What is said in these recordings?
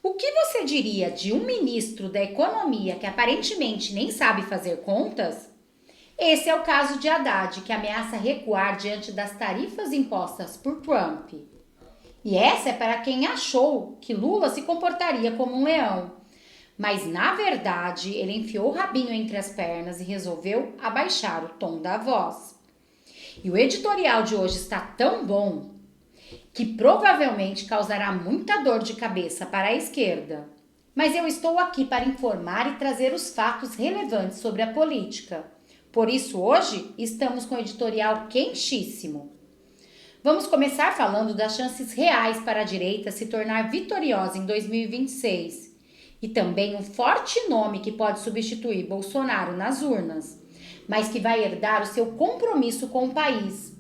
O que você diria de um ministro da Economia que aparentemente nem sabe fazer contas? Esse é o caso de Haddad, que ameaça recuar diante das tarifas impostas por Trump. E essa é para quem achou que Lula se comportaria como um leão. Mas, na verdade, ele enfiou o rabinho entre as pernas e resolveu abaixar o tom da voz. E o editorial de hoje está tão bom que provavelmente causará muita dor de cabeça para a esquerda. Mas eu estou aqui para informar e trazer os fatos relevantes sobre a política. Por isso, hoje, estamos com o editorial quentíssimo. Vamos começar falando das chances reais para a direita se tornar vitoriosa em 2026 e também um forte nome que pode substituir Bolsonaro nas urnas, mas que vai herdar o seu compromisso com o país.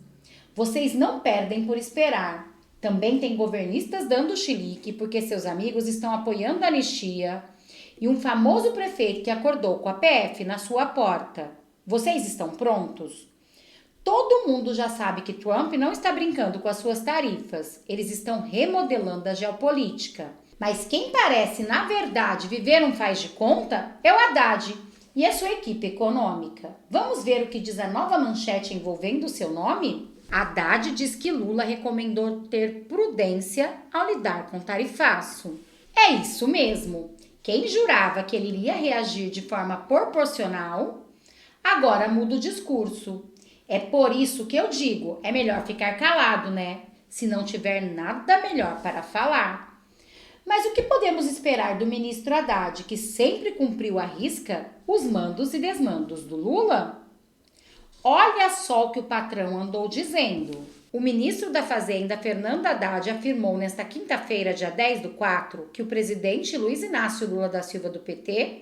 Vocês não perdem por esperar. Também tem governistas dando chilique porque seus amigos estão apoiando a anistia e um famoso prefeito que acordou com a PF na sua porta. Vocês estão prontos? Todo mundo já sabe que Trump não está brincando com as suas tarifas. Eles estão remodelando a geopolítica. Mas quem parece, na verdade, viver um faz de conta é o Haddad e a sua equipe econômica. Vamos ver o que diz a nova manchete envolvendo o seu nome? Haddad diz que Lula recomendou ter prudência ao lidar com tarifaço. É isso mesmo. Quem jurava que ele iria reagir de forma proporcional, agora muda o discurso. É por isso que eu digo, é melhor ficar calado, né? Se não tiver nada melhor para falar. Mas o que podemos esperar do ministro Haddad, que sempre cumpriu à risca os mandos e desmandos do Lula? Olha só o que o patrão andou dizendo. O ministro da Fazenda, Fernando Haddad, afirmou nesta quinta-feira, dia 10/4, que o presidente Luiz Inácio Lula da Silva do PT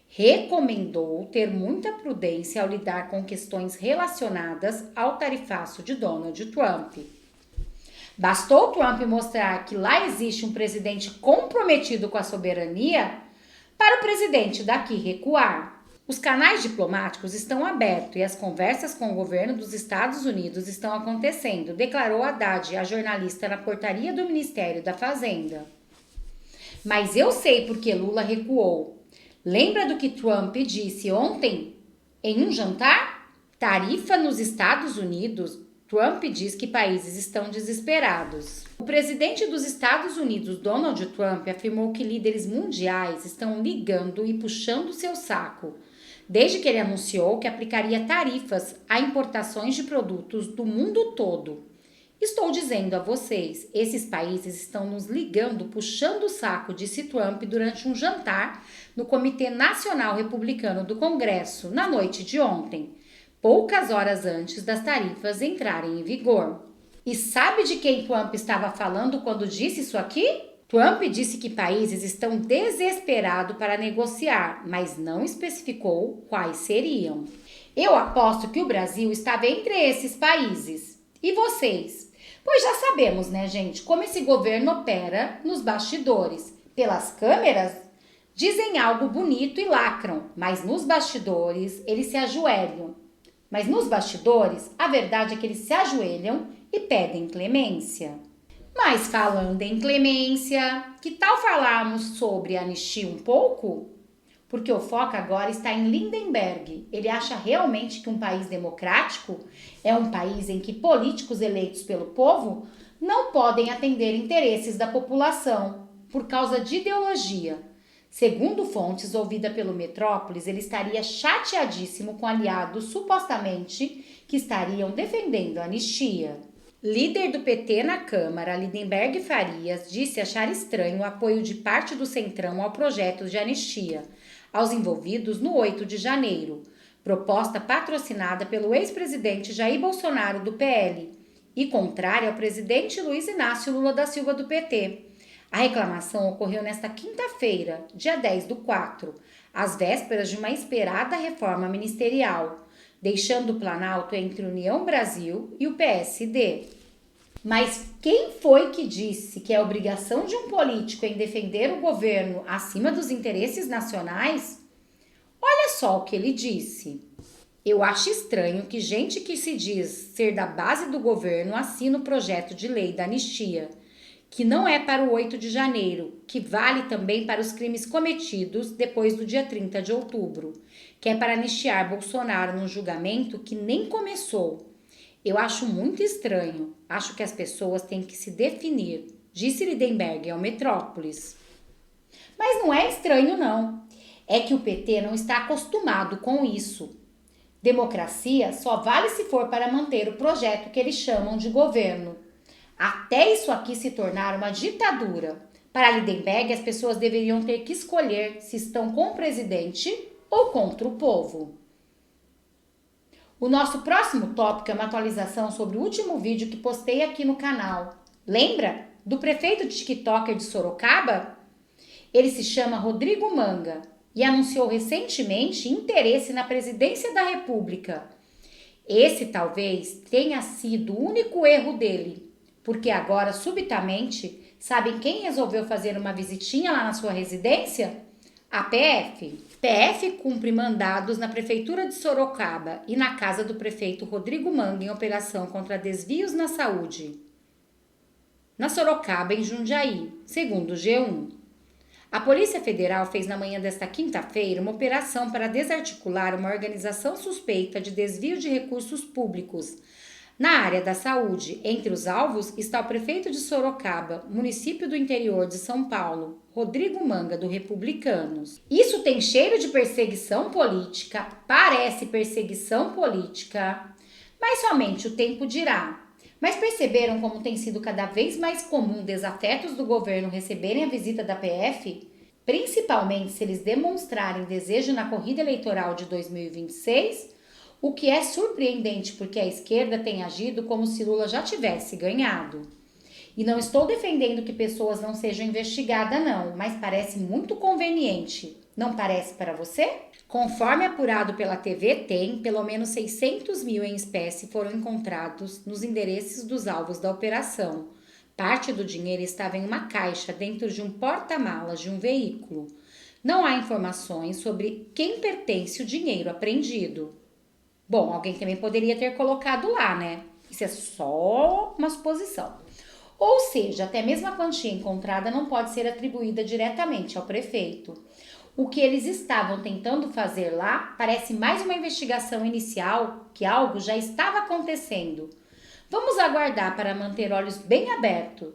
recomendou ter muita prudência ao lidar com questões relacionadas ao tarifaço de Donald Trump. Bastou Trump mostrar que lá existe um presidente comprometido com a soberania para o presidente daqui recuar. Os canais diplomáticos estão abertos e as conversas com o governo dos Estados Unidos estão acontecendo, declarou Haddad, a jornalista na portaria do Ministério da Fazenda. Mas eu sei por que Lula recuou. Lembra do que Trump disse ontem em um jantar? Tarifa nos Estados Unidos. Trump diz que países estão desesperados. O presidente dos Estados Unidos, Donald Trump, afirmou que líderes mundiais estão ligando e puxando seu saco, desde que ele anunciou que aplicaria tarifas a importações de produtos do mundo todo. Estou dizendo a vocês, esses países estão nos ligando, puxando o saco, disse Trump durante um jantar no Comitê Nacional Republicano do Congresso, na noite de ontem, poucas horas antes das tarifas entrarem em vigor. E sabe de quem Trump estava falando quando disse isso aqui? Trump disse que países estão desesperados para negociar, mas não especificou quais seriam. Eu aposto que o Brasil estava entre esses países. E vocês? Pois já sabemos, né, gente, como esse governo opera nos bastidores. Pelas câmeras, dizem algo bonito e lacram, mas nos bastidores eles se ajoelham. Mas nos bastidores, a verdade é que eles se ajoelham e pedem clemência. Mas falando em clemência, que tal falarmos sobre anistia um pouco? Porque o foco agora está em Lindenberg. Ele acha realmente que um país democrático é um país em que políticos eleitos pelo povo não podem atender interesses da população por causa de ideologia. Segundo fontes ouvidas pelo Metrópolis, ele estaria chateadíssimo com aliados supostamente que estariam defendendo a anistia. Líder do PT na Câmara, Lindenberg Farias, disse achar estranho o apoio de parte do Centrão ao projeto de anistia aos envolvidos no 8 de janeiro, proposta patrocinada pelo ex-presidente Jair Bolsonaro do PL e contrária ao presidente Luiz Inácio Lula da Silva do PT. A reclamação ocorreu nesta quinta-feira, dia 10/4, às vésperas de uma esperada reforma ministerial, deixando o Planalto entre União Brasil e o PSD. Mas quem foi que disse que é obrigação de um político em defender o governo acima dos interesses nacionais? Olha só o que ele disse. Eu acho estranho que gente que se diz ser da base do governo assina o projeto de lei da anistia, que não é para o 8 de janeiro, que vale também para os crimes cometidos depois do dia 30 de outubro, que é para anistiar Bolsonaro num julgamento que nem começou. Eu acho muito estranho, acho que as pessoas têm que se definir, disse Lindenberg ao Metrópolis. Mas não é estranho não, é que o PT não está acostumado com isso. Democracia só vale se for para manter o projeto que eles chamam de governo. Até isso aqui se tornar uma ditadura. Para Lindenberg, as pessoas deveriam ter que escolher se estão com o presidente ou contra o povo. O nosso próximo tópico é uma atualização sobre o último vídeo que postei aqui no canal. Lembra? Do prefeito de TikToker de Sorocaba? Ele se chama Rodrigo Manga e anunciou recentemente interesse na presidência da República. Esse talvez tenha sido o único erro dele, porque agora, subitamente, sabem quem resolveu fazer uma visitinha lá na sua residência? A PF. PF cumpre mandados na Prefeitura de Sorocaba e na casa do prefeito Rodrigo Manga em operação contra desvios na saúde. Na Sorocaba, em Jundiaí, segundo o G1. A Polícia Federal fez na manhã desta quinta-feira uma operação para desarticular uma organização suspeita de desvio de recursos públicos na área da saúde. Entre os alvos está o prefeito de Sorocaba, município do interior de São Paulo, Rodrigo Manga, do Republicanos. Isso tem cheiro de perseguição política, parece perseguição política, mas somente o tempo dirá. Mas perceberam como tem sido cada vez mais comum desafetos do governo receberem a visita da PF? Principalmente se eles demonstrarem desejo na corrida eleitoral de 2026, o que é surpreendente porque a esquerda tem agido como se Lula já tivesse ganhado. E não estou defendendo que pessoas não sejam investigadas não, mas parece muito conveniente. Não parece para você? Conforme apurado pela TV TEM, pelo menos 600 mil em espécie foram encontrados nos endereços dos alvos da operação. Parte do dinheiro estava em uma caixa dentro de um porta-malas de um veículo. Não há informações sobre quem pertence o dinheiro apreendido. Bom, alguém também poderia ter colocado lá, né? Isso é só uma suposição. Ou seja, até mesmo a quantia encontrada não pode ser atribuída diretamente ao prefeito. O que eles estavam tentando fazer lá parece mais uma investigação inicial que algo já estava acontecendo. Vamos aguardar para manter olhos bem abertos.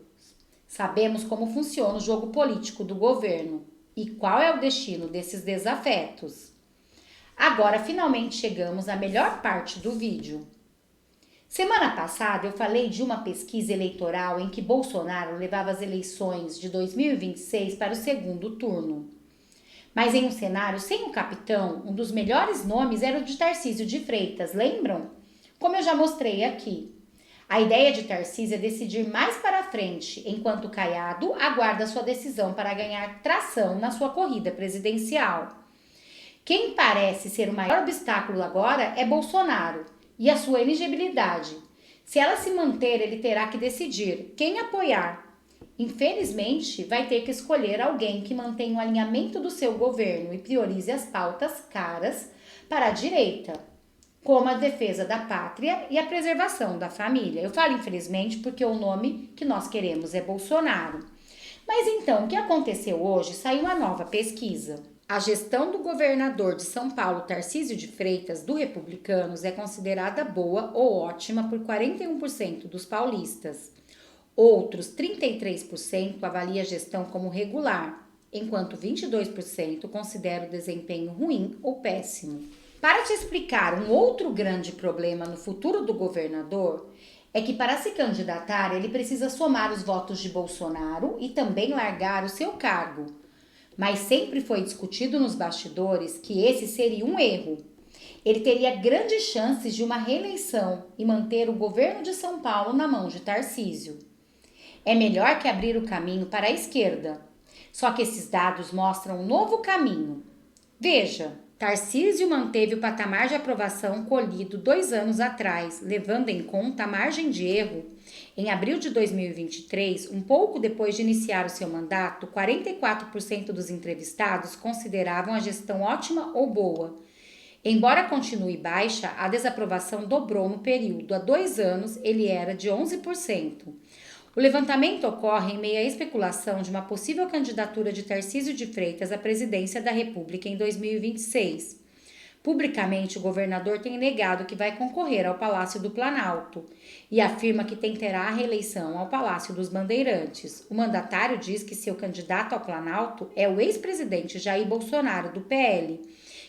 Sabemos como funciona o jogo político do governo e qual é o destino desses desafetos. Agora finalmente chegamos à melhor parte do vídeo. Semana passada eu falei de uma pesquisa eleitoral em que Bolsonaro levava as eleições de 2026 para o segundo turno. Mas em um cenário sem o capitão, um dos melhores nomes era o de Tarcísio de Freitas, lembram? Como eu já mostrei aqui. A ideia de Tarcísio é decidir mais para frente, enquanto Caiado aguarda sua decisão para ganhar tração na sua corrida presidencial. Quem parece ser o maior obstáculo agora é Bolsonaro e a sua elegibilidade. Se ela se manter, ele terá que decidir quem apoiar. Infelizmente, vai ter que escolher alguém que mantenha o alinhamento do seu governo e priorize as pautas caras para a direita, como a defesa da pátria e a preservação da família. Eu falo infelizmente porque o nome que nós queremos é Bolsonaro. Mas então, o que aconteceu hoje? Saiu uma nova pesquisa. A gestão do governador de São Paulo, Tarcísio de Freitas, do Republicanos, é considerada boa ou ótima por 41% dos paulistas. Outros 33% avalia a gestão como regular, enquanto 22% considera o desempenho ruim ou péssimo. Para te explicar um outro grande problema no futuro do governador, é que para se candidatar ele precisa somar os votos de Bolsonaro e também largar o seu cargo. Mas sempre foi discutido nos bastidores que esse seria um erro. Ele teria grandes chances de uma reeleição e manter o governo de São Paulo na mão de Tarcísio. É melhor que abrir o caminho para a esquerda. Só que esses dados mostram um novo caminho. Veja, Tarcísio manteve o patamar de aprovação colhido 2 anos atrás, levando em conta a margem de erro. Em abril de 2023, um pouco depois de iniciar o seu mandato, 44% dos entrevistados consideravam a gestão ótima ou boa. Embora continue baixa, a desaprovação dobrou no período. Há 2 anos, ele era de 11%. O levantamento ocorre em meio à especulação de uma possível candidatura de Tarcísio de Freitas à presidência da República em 2026. Publicamente, o governador tem negado que vai concorrer ao Palácio do Planalto e afirma que tentará a reeleição ao Palácio dos Bandeirantes. O mandatário diz que seu candidato ao Planalto é o ex-presidente Jair Bolsonaro, do PL,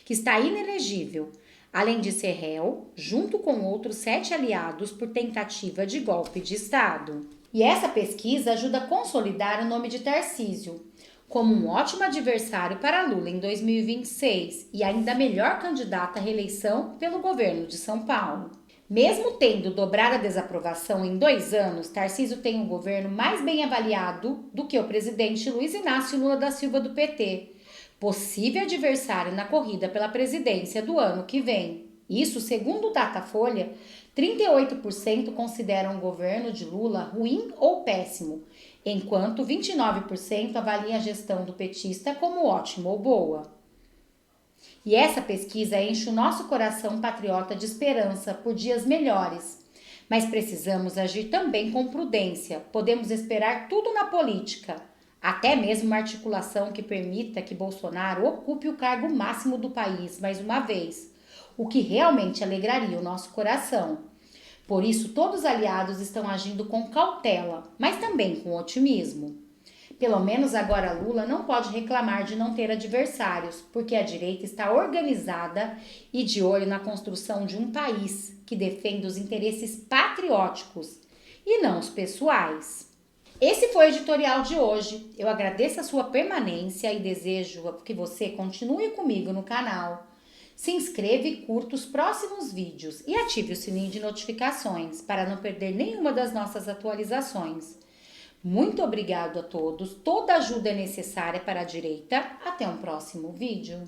que está inelegível, além de ser réu, junto com outros 7 aliados por tentativa de golpe de Estado. E essa pesquisa ajuda a consolidar o nome de Tarcísio como um ótimo adversário para Lula em 2026 e ainda melhor candidato à reeleição pelo governo de São Paulo. Mesmo tendo dobrado a desaprovação em 2 anos, Tarcísio tem um governo mais bem avaliado do que o presidente Luiz Inácio Lula da Silva do PT, possível adversário na corrida pela presidência do ano que vem. Isso, segundo o Datafolha, 38% consideram o governo de Lula ruim ou péssimo, enquanto 29% avaliam a gestão do petista como ótima ou boa. E essa pesquisa enche o nosso coração patriota de esperança por dias melhores. Mas precisamos agir também com prudência. Podemos esperar tudo na política, até mesmo uma articulação que permita que Bolsonaro ocupe o cargo máximo do país mais uma vez, o que realmente alegraria o nosso coração. Por isso, todos os aliados estão agindo com cautela, mas também com otimismo. Pelo menos agora Lula não pode reclamar de não ter adversários, porque a direita está organizada e de olho na construção de um país que defenda os interesses patrióticos e não os pessoais. Esse foi o editorial de hoje. Eu agradeço a sua permanência e desejo que você continue comigo no canal. Se inscreva e curta os próximos vídeos e ative o sininho de notificações para não perder nenhuma das nossas atualizações. Muito obrigado a todos, toda ajuda é necessária para a direita. Até um próximo vídeo.